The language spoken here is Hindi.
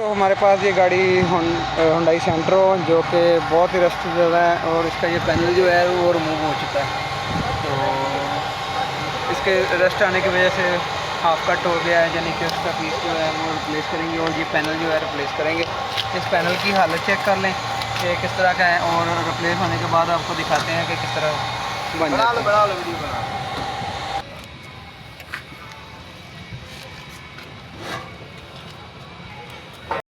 तो हमारे पास ये गाड़ी हुंडई सेंट्रो जो कि बहुत ही रस्ट ज़्यादा है और इसका ये पैनल जो है वो रिमूव हो चुका है। तो इसके रस्ट आने की वजह से हाफ कट हो गया है, यानी कि उसका पीस जो है वो रिप्लेस करेंगे और ये पैनल जो है रिप्लेस करेंगे। इस पैनल की हालत चेक कर लें कि किस तरह का है और रिप्लेस होने के बाद आपको दिखाते हैं कि किस तरह बन जाता है।